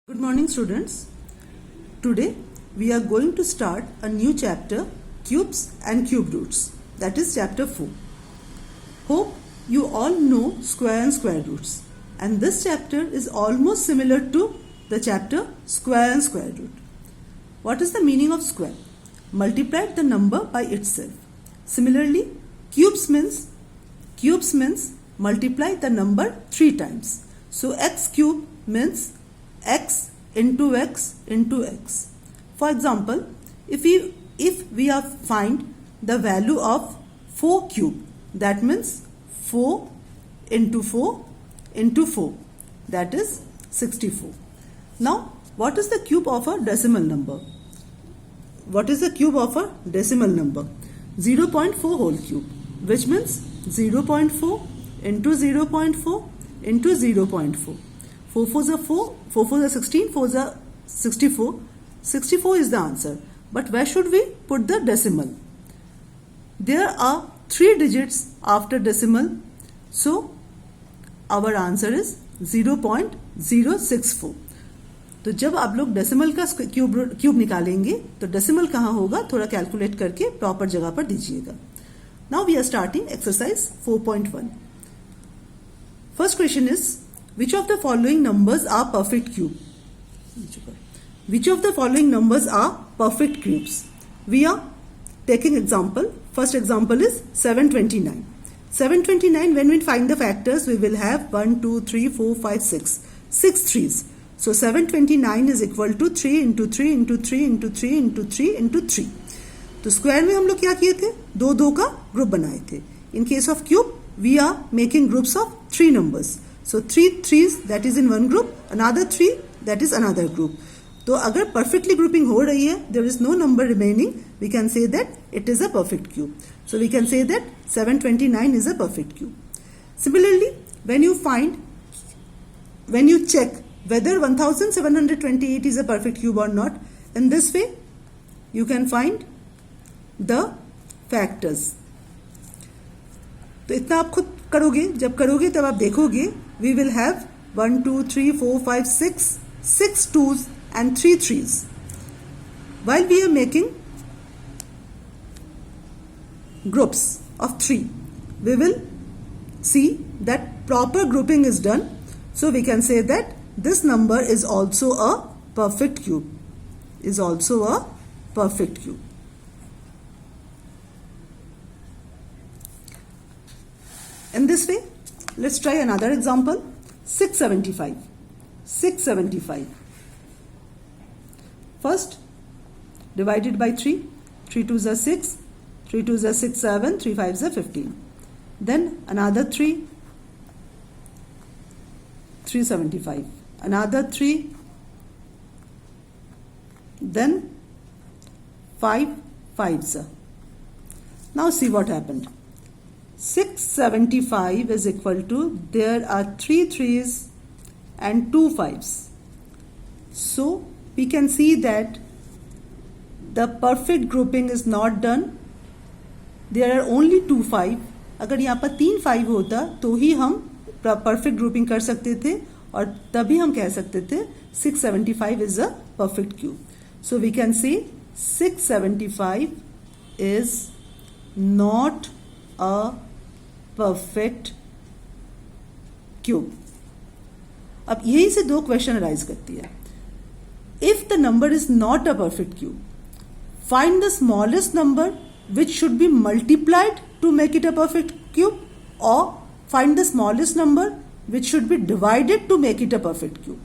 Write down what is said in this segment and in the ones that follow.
Good morning students. Today we are going to start a new chapter, cubes and cube roots, that is chapter 4. Hope you all know square and square roots, and this chapter is almost similar to the chapter square and square root. What is the meaning of square? Multiply the number by itself. Similarly, cubes means multiply the number 3 times. So x cube means x into x into x. For example, if we are find the value of 4 cube, that means 4 into 4 into 4, that is 64. Now, what is the cube of a decimal number? What is the cube of a decimal number? 0.4 whole cube, which means 0.4 into 0.4 into 0.4. 4 4s are 4, 4 4s are 16, 4s are 64. 64 is the answer. But where should we put the decimal? There are 3 digits after decimal. So, our answer is 0.064. तो जब आप लोग decimal का cube निकालेंगे तो decimal कहाँ होगा, थोड़ा कैलकुलेट करके प्रॉपर जगह पर दीजिएगा. Now we are starting exercise 4.1. First question is which of the following numbers are perfect cube? Which of the following numbers are perfect cubes? We are taking example. First example is 729. 729, when we find the factors, we will have 1, 2, 3, 4, 5, 6. 6 threes. So 729 is equal to 3 into 3 into 3 into 3 into 3 into 3. तो square में हम लोग क्या किए थे, 2 का group बनाए थे. In case of cube, we are making groups of 3 numbers. So 3 threes, that is in one group, another 3, that is another group. तो अगर perfectly grouping हो रही है, there is no number remaining, we can say that it is a perfect cube. So we can say that 729 is a perfect cube. Similarly, when you check whether 1728 is a perfect cube or not, in this way you can find the factors. तो इतना आप खुद करोगे, जब करोगे तब आप देखोगे we will have 1, 2, 3, 4, 5, 6 twos and 3 threes. While we are making groups of 3, we will see that proper grouping is done. So we can say that this number is also a perfect cube. Is also a perfect cube. In this way, let's try another example. 675. 675. First, divided by 3. 3 2s are 6. 3 2s are 6, 7. 3 5s are 15. Then another 3. 375. Another 3. Then 5 5s. Now see what happened. 675 is equal to, there are 3 threes and 2 5s. So we can see that the perfect grouping is not done. There are only 2 5. अगर यहाँ पर 3 5 होता तो ही हम perfect grouping कर सकते थे और तभी हम कह सकते थे 675 is a perfect cube. So we can say 675 is not a perfect cube. अब यही से 2 क्वेश्चन अराइज करती है. If the number is not a perfect cube, find the smallest number which should be multiplied to make it a perfect cube, or find the smallest number which should be divided to make it a perfect cube.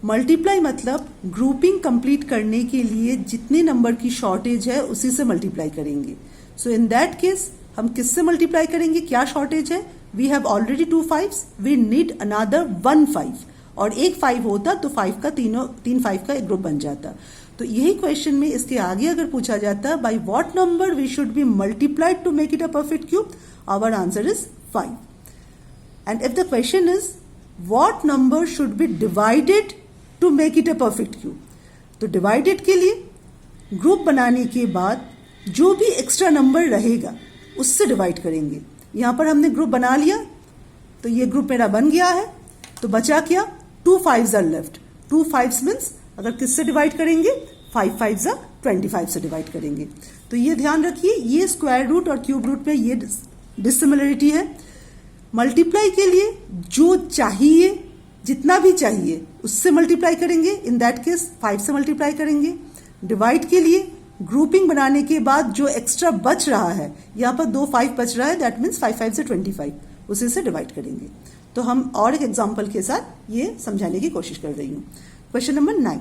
Multiply मतलब grouping complete करने के लिए जितने number की shortage है उसी से multiply करेंगे. सो इन दैट केस हम किससे मल्टीप्लाई करेंगे, क्या शॉर्टेज है, we have already 2 5s, we need another 1 5, और एक 5 होता तो 5 का 3 5 का एक ग्रुप बन जाता. तो यही क्वेश्चन में इसके आगे अगर पूछा जाता by what number we should be multiplied to make it a perfect cube, our answer is 5. And if the question is what number should be divided to make it a perfect cube, तो divided के लिए group बनाने के बाद जो भी extra number रहेगा उससे डिवाइड करेंगे. यहां पर हमने ग्रुप बना लिया तो ये ग्रुप मेरा बन गया है, तो बचा क्या, 2 5s are left. 2 5s means अगर किससे डिवाइड करेंगे 5 5 25 से डिवाइड करेंगे। तो ये ध्यान रखिए, ये स्क्वायर रूट और क्यूब रूट में ये डिसिमिलरिटी है। मल्टीप्लाई के लिए जो चाहिए, जितना भी चाहिए उससे मल्टीप्लाई करेंगे, इन दैट केस 5 से मल्टीप्लाई करेंगे। डिवाइड के लिए ग्रुपिंग बनाने के बाद जो एक्स्ट्रा बच रहा है, यहाँ पर 2 5 बच रहा है, दैट मीन्स 5 5 से 25, उसी से डिवाइड करेंगे। तो हम और एक एग्जाम्पल के साथ ये समझाने की कोशिश कर रही हूँ। Question number 9,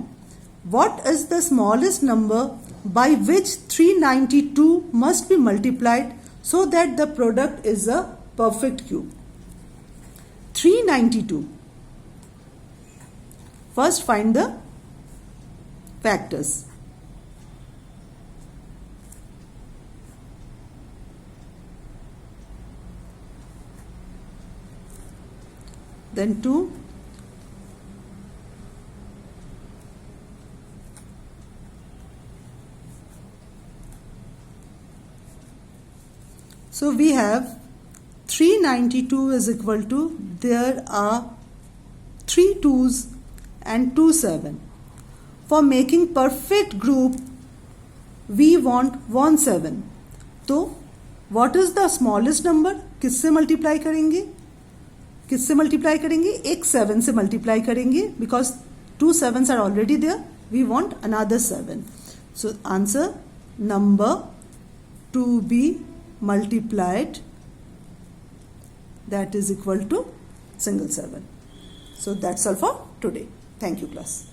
what is the smallest number by which 392 must be multiplied so that the product is a perfect cube? 392. First find the factors. Then 2. So we have 392 is equal to, there are 3 2s and 2 7. For making perfect group, we want 1 7. तो what is the smallest number? किससे multiply करेंगे? किससे multiply करेंगे? एक 7 से multiply करेंगे, because 2 7s are already there. We want another 7. So answer, number to be multiplied, that is equal to single 7. So that's all for today. Thank you, class.